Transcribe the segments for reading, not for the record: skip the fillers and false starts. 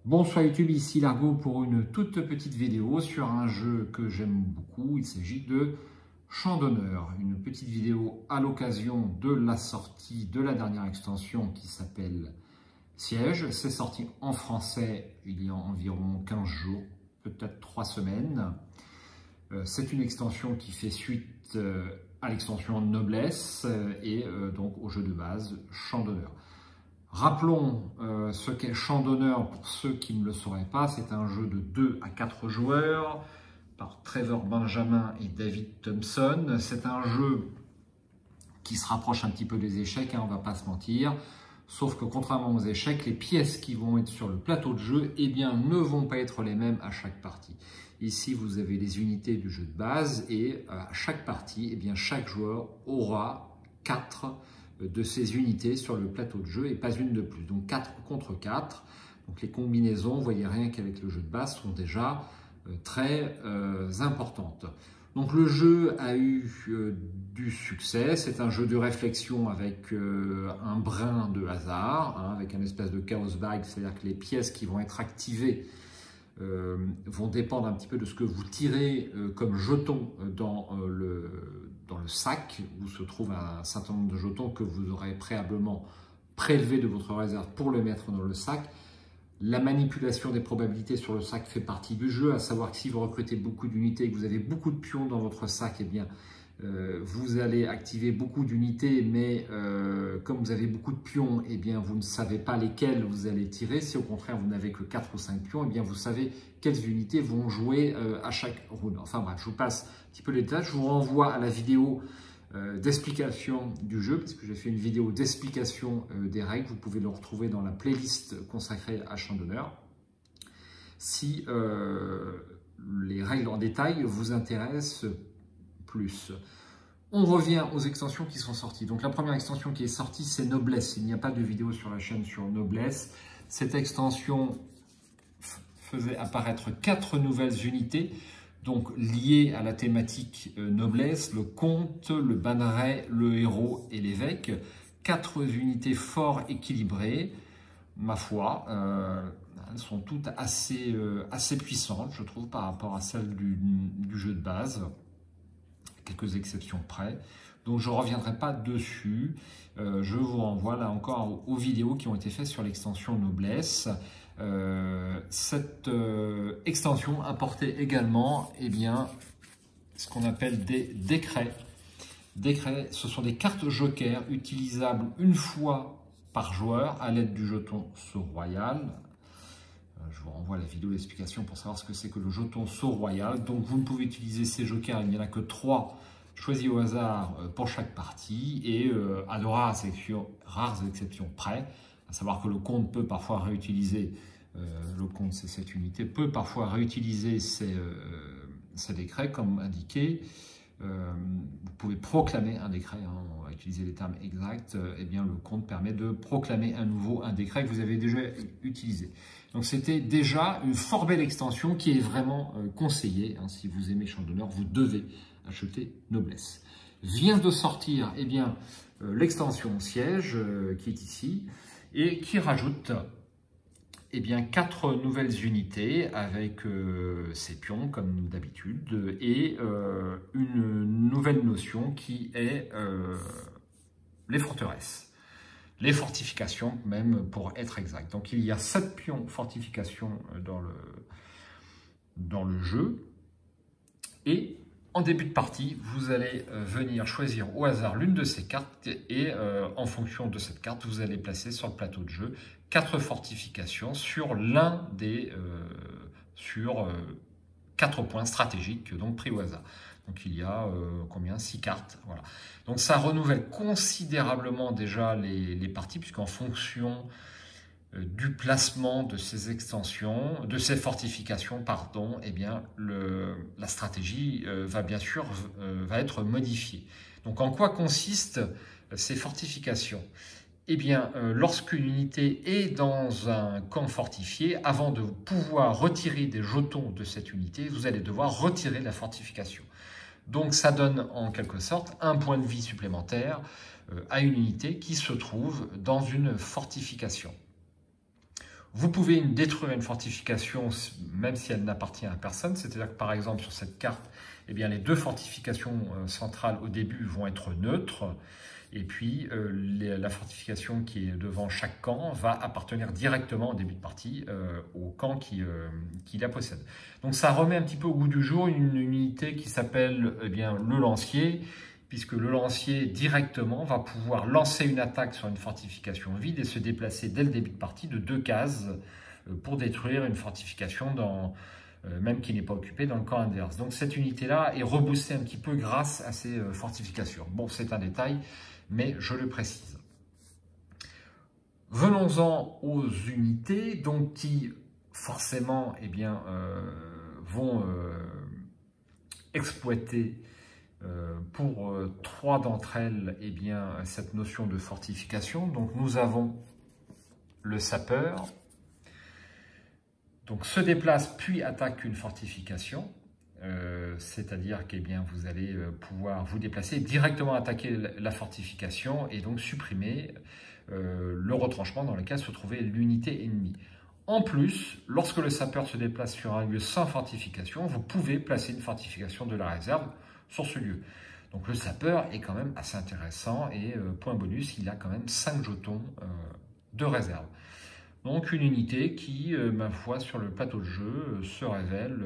Bonsoir YouTube, ici Largo pour une toute petite vidéo sur un jeu que j'aime beaucoup. Il s'agit de Champ d'honneur, une petite vidéo à l'occasion de la sortie de la dernière extension qui s'appelle Siège. C'est sorti en français il y a environ 15 jours, peut-être 3 semaines. C'est une extension qui fait suite à l'extension Noblesse et donc au jeu de base Champ d'honneur. Rappelons ce qu'est Champ d'honneur pour ceux qui ne le sauraient pas. C'est un jeu de 2 à 4 joueurs par Trevor Benjamin et David Thompson. C'est un jeu qui se rapproche un petit peu des échecs, on ne va pas se mentir. Sauf que contrairement aux échecs, les pièces qui vont être sur le plateau de jeu ne vont pas être les mêmes à chaque partie. Ici, vous avez les unités du jeu de base et à chaque partie, chaque joueur aura 4 de ces unités sur le plateau de jeu et pas une de plus. Donc 4 contre 4. Donc les combinaisons, vous voyez rien qu'avec le jeu de base, sont déjà très importantes. Donc le jeu a eu du succès. C'est un jeu de réflexion avec un brin de hasard, avec un espèce de chaos bag, c'est-à-dire que les pièces qui vont être activées vont dépendre un petit peu de ce que vous tirez comme jetons dans le sac, où se trouve un certain nombre de jetons que vous aurez préalablement prélevés de votre réserve pour le mettre dans le sac. La manipulation des probabilités sur le sac fait partie du jeu, à savoir que si vous recrutez beaucoup d'unités et que vous avez beaucoup de pions dans votre sac, vous allez activer beaucoup d'unités, mais comme vous avez beaucoup de pions, vous ne savez pas lesquels vous allez tirer. Si au contraire vous n'avez que 4 ou 5 pions, vous savez quelles unités vont jouer à chaque round. Enfin bref, je vous passe un petit peu les détails. Je vous renvoie à la vidéo d'explication du jeu, parce que j'ai fait une vidéo d'explication des règles. Vous pouvez le retrouver dans la playlist consacrée à Champ d'honneur. Si les règles en détail vous intéressent plus. On revient aux extensions qui sont sorties. Donc la première extension qui est sortie, c'est Noblesse. Il n'y a pas de vidéo sur la chaîne sur Noblesse. Cette extension faisait apparaître 4 nouvelles unités, donc liées à la thématique Noblesse, le comte, le banneret, le héros et l'évêque. 4 unités fort équilibrées, ma foi. Elles sont toutes assez puissantes, je trouve, par rapport à celles du jeu de base. Quelques exceptions près, donc je ne reviendrai pas dessus. Je vous renvoie là encore aux vidéos qui ont été faites sur l'extension Noblesse. Cette extension apportait également ce qu'on appelle des décrets. Décrets, ce sont des cartes jokers utilisables une fois par joueur à l'aide du jeton Sceau Royal. Je vous renvoie à la vidéo d'explication pour savoir ce que c'est que le jeton Sceau Royal. Donc vous ne pouvez utiliser ces jokers, il n'y en a que 3 choisis au hasard pour chaque partie et à de rares exceptions près, à savoir que le comte peut parfois réutiliser, le comte c'est cette unité, peut parfois réutiliser ces décrets comme indiqué. Vous pouvez proclamer un décret, on va utiliser les termes exacts, le comte permet de proclamer un décret que vous avez déjà utilisé. Donc c'était déjà une fort belle extension qui est vraiment conseillée. Si vous aimez Champ d'honneur, vous devez acheter Noblesse. Vient de sortir l'extension Siège qui est ici et qui rajoute 4 nouvelles unités avec ses pions comme d'habitude et une nouvelle notion qui est les forteresses. Les fortifications même pour être exact. Donc il y a 7 pions fortifications dans le jeu et en début de partie, vous allez venir choisir au hasard l'une de ces cartes et en fonction de cette carte, vous allez placer sur le plateau de jeu 4 fortifications sur l'un des 4 points stratégiques donc pris au hasard. Donc il y a 6 cartes, voilà. Donc ça renouvelle considérablement déjà les parties, puisqu'en fonction du placement de ces extensions, de ces fortifications, pardon, la stratégie va être modifiée. Donc en quoi consistent ces fortifications? Lorsqu'une unité est dans un camp fortifié, avant de pouvoir retirer des jetons de cette unité, vous allez devoir retirer la fortification. Donc ça donne en quelque sorte un point de vie supplémentaire à une unité qui se trouve dans une fortification. Vous pouvez détruire une fortification même si elle n'appartient à personne, c'est-à-dire que par exemple sur cette carte, eh bien, les deux fortifications centrales au début vont être neutres, et puis la fortification qui est devant chaque camp va appartenir directement au début de partie au camp qui la possède. Donc ça remet un petit peu au goût du jour une unité qui s'appelle eh bien, le lancier, puisque le lancier directement va pouvoir lancer une attaque sur une fortification vide et se déplacer dès le début de partie de 2 cases pour détruire une fortification même qui n'est pas occupée dans le camp adverse. Donc cette unité-là est reboostée un petit peu grâce à ces fortifications. Bon, c'est un détail, mais je le précise. Venons-en aux unités donc, qui forcément eh bien, vont exploiter pour 3 d'entre elles eh bien, cette notion de fortification. Donc nous avons le sapeur, donc se déplace puis attaque une fortification, c'est-à-dire que vous allez pouvoir vous déplacer, directement attaquer la fortification et donc supprimer le retranchement dans lequel se trouvait l'unité ennemie. En plus, lorsque le sapeur se déplace sur un lieu sans fortification, vous pouvez placer une fortification de la réserve sur ce lieu. Donc le sapeur est quand même assez intéressant et point bonus, il a quand même 5 jetons de réserve. Donc une unité qui, ma foi, sur le plateau de jeu, se révèle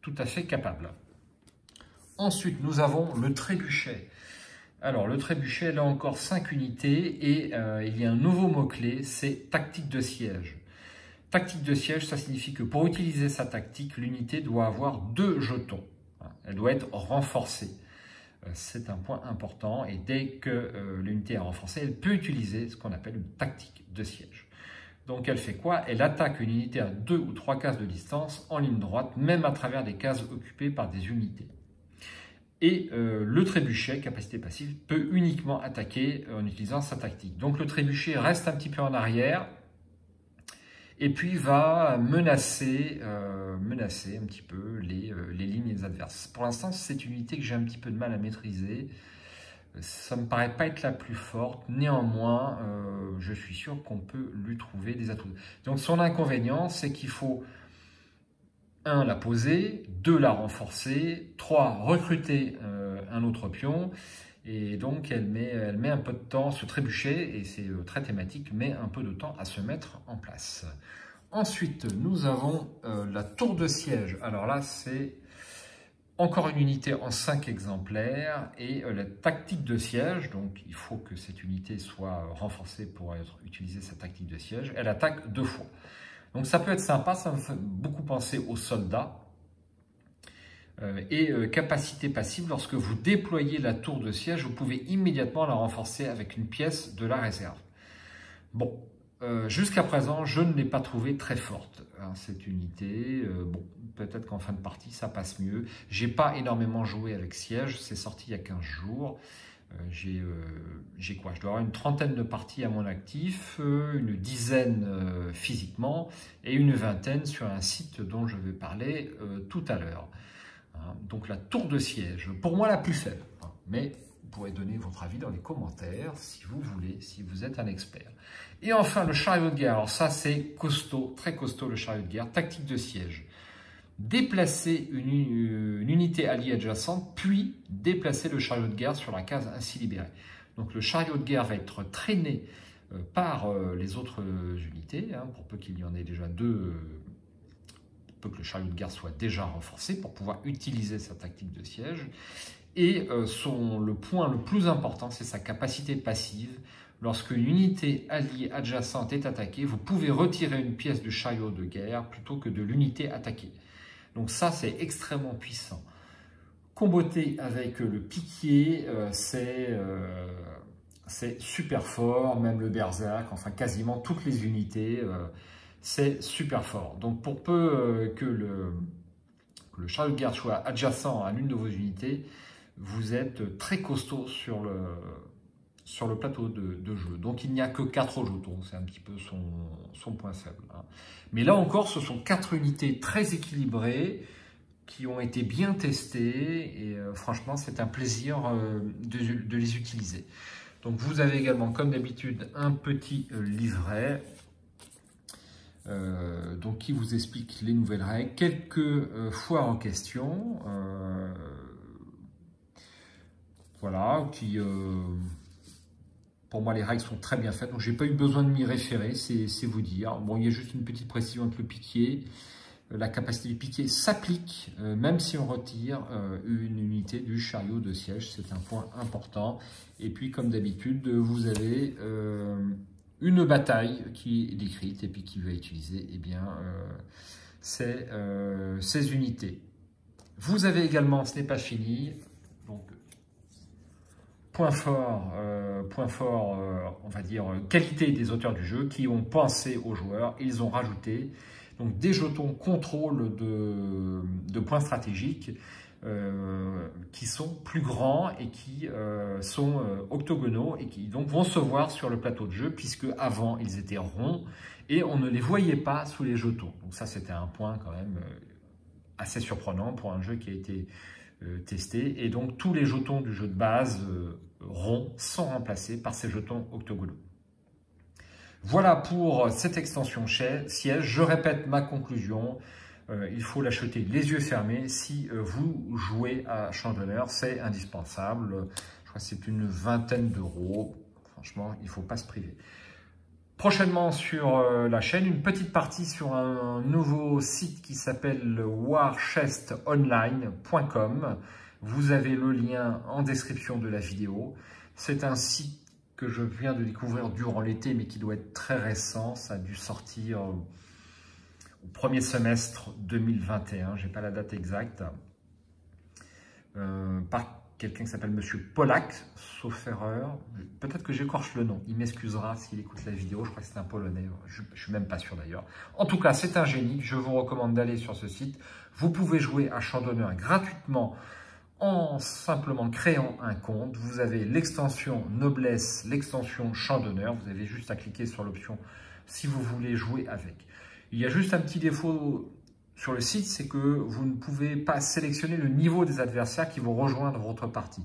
tout à fait capable. Ensuite, nous avons le trébuchet. Alors le trébuchet, là encore 5 unités et il y a un nouveau mot-clé, c'est tactique de siège. Tactique de siège, ça signifie que pour utiliser sa tactique, l'unité doit avoir 2 jetons. Elle doit être renforcée. C'est un point important et dès que l'unité est renforcée, elle peut utiliser ce qu'on appelle une tactique de siège. Donc elle fait quoi? Elle attaque une unité à 2 ou 3 cases de distance en ligne droite, même à travers des cases occupées par des unités. Et le trébuchet, capacité passive, peut uniquement attaquer en utilisant sa tactique. Donc le trébuchet reste un petit peu en arrière et puis va menacer un petit peu les lignes adverses. Pour l'instant, c'est une unité que j'ai un petit peu de mal à maîtriser. Ça ne me paraît pas être la plus forte. Néanmoins, je suis sûr qu'on peut lui trouver des atouts. Donc son inconvénient, c'est qu'il faut 1. La poser, 2. La renforcer, 3. Recruter un autre pion. Et donc elle met un peu de temps, ce trébuchet, et c'est très thématique, met un peu de temps à se mettre en place. Ensuite, nous avons la tour de siège. Alors là, c'est encore une unité en 5 exemplaires et la tactique de siège. Donc il faut que cette unité soit renforcée pour utiliser sa tactique de siège. Elle attaque 2 fois. Donc ça peut être sympa, ça me fait beaucoup penser aux soldats. Et capacité passive, lorsque vous déployez la tour de siège, vous pouvez immédiatement la renforcer avec une pièce de la réserve. Bon, jusqu'à présent, je ne l'ai pas trouvée très forte, hein, cette unité. Bon, peut-être qu'en fin de partie, ça passe mieux. J'ai pas énormément joué avec siège, c'est sorti il y a 15 jours. J'ai quoi? Je dois avoir une trentaine de parties à mon actif, une dizaine physiquement et une vingtaine sur un site dont je vais parler tout à l'heure. Donc la tour de siège, pour moi la plus faible, mais vous pourrez donner votre avis dans les commentaires si vous voulez, si vous êtes un expert. Et enfin le chariot de guerre, alors ça c'est costaud, très costaud le chariot de guerre, tactique de siège. Déplacer une unité alliée adjacente, puis déplacer le chariot de guerre sur la case ainsi libérée. Donc le chariot de guerre va être traîné par les autres unités, hein, pour peu qu'il y en ait déjà 2, pour peu que le chariot de guerre soit déjà renforcé pour pouvoir utiliser sa tactique de siège. Et le point le plus important, c'est sa capacité passive. Lorsque une unité alliée adjacente est attaquée, vous pouvez retirer une pièce du chariot de guerre plutôt que de l'unité attaquée. Donc ça, c'est extrêmement puissant. Comboter avec le piquier, c'est super fort, même le berserk, enfin quasiment toutes les unités, c'est super fort. Donc pour peu que le chariot de guerre soit adjacent à l'une de vos unités, vous êtes très costaud sur le plateau de jeu. Donc il n'y a que 4 jetons, c'est un petit peu son point faible. Hein. Mais là encore, ce sont 4 unités très équilibrées qui ont été bien testées et franchement, c'est un plaisir de les utiliser. Donc vous avez également, comme d'habitude, un petit livret donc qui vous explique les nouvelles règles, quelques foires en question, voilà, qui, pour moi les règles sont très bien faites, donc j'ai pas eu besoin de m'y référer, c'est vous dire. Bon, il y a juste une petite précision avec le piquier, la capacité du piquier s'applique, même si on retire une unité du chariot de siège, c'est un point important. Et puis comme d'habitude, vous avez une bataille qui est décrite et puis qui va utiliser ces unités. Vous avez également, ce n'est pas fini, donc point fort, on va dire, qualité des auteurs du jeu qui ont pensé aux joueurs. Ils ont rajouté donc des jetons contrôle de points stratégiques qui sont plus grands et qui sont octogonaux et qui donc vont se voir sur le plateau de jeu, puisque avant ils étaient ronds et on ne les voyait pas sous les jetons. Donc ça, c'était un point quand même assez surprenant pour un jeu qui a été testé. Et donc tous les jetons du jeu de base ronds sont remplacés par ces jetons octogonaux. Voilà pour cette extension siège. Je répète ma conclusion. Il faut l'acheter les yeux fermés. Si vous jouez à Champ d'honneur, c'est indispensable. Je crois que c'est une vingtaine d'euros. Franchement, il ne faut pas se priver. Prochainement sur la chaîne, une petite partie sur un nouveau site qui s'appelle warchestonline.com. Vous avez le lien en description de la vidéo. C'est un site que je viens de découvrir durant l'été, mais qui doit être très récent. Ça a dû sortir au premier semestre 2021, je n'ai pas la date exacte, par quelqu'un qui s'appelle Monsieur Polak, sauf erreur. Peut-être que j'écorche le nom, il m'excusera s'il écoute la vidéo, je crois que c'est un Polonais, je ne suis même pas sûr d'ailleurs. En tout cas, c'est un génie, je vous recommande d'aller sur ce site. Vous pouvez jouer à Champ d'honneur gratuitement en simplement créant un compte. Vous avez l'extension Noblesse, l'extension Champ d'honneur. Vous avez juste à cliquer sur l'option si vous voulez jouer avec. Il y a juste un petit défaut sur le site, c'est que vous ne pouvez pas sélectionner le niveau des adversaires qui vont rejoindre votre partie.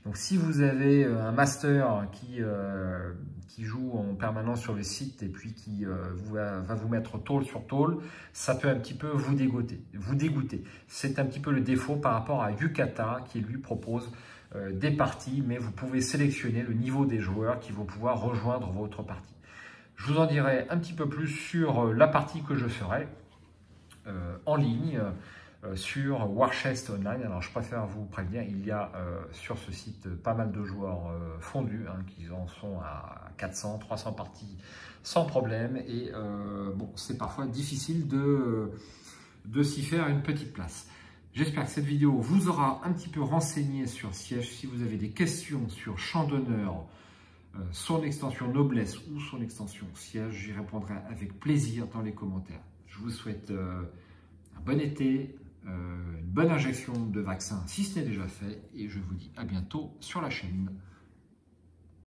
Donc si vous avez un master qui joue en permanence sur le site et puis qui va vous mettre tôle sur tôle, ça peut un petit peu vous dégoûter. C'est un petit peu le défaut par rapport à Yucata qui lui propose des parties, mais vous pouvez sélectionner le niveau des joueurs qui vont pouvoir rejoindre votre partie. Je vous en dirai un petit peu plus sur la partie que je ferai en ligne sur Warchest Online. Alors je préfère vous prévenir, il y a sur ce site pas mal de joueurs fondus, qui en sont à 400, 300 parties sans problème. Et bon, c'est parfois difficile de s'y faire une petite place. J'espère que cette vidéo vous aura un petit peu renseigné sur Siège. Si vous avez des questions sur Champ d'honneur, son extension Noblesse ou son extension Siège, j'y répondrai avec plaisir dans les commentaires. Je vous souhaite un bon été, une bonne injection de vaccin si ce n'est déjà fait, et je vous dis à bientôt sur la chaîne.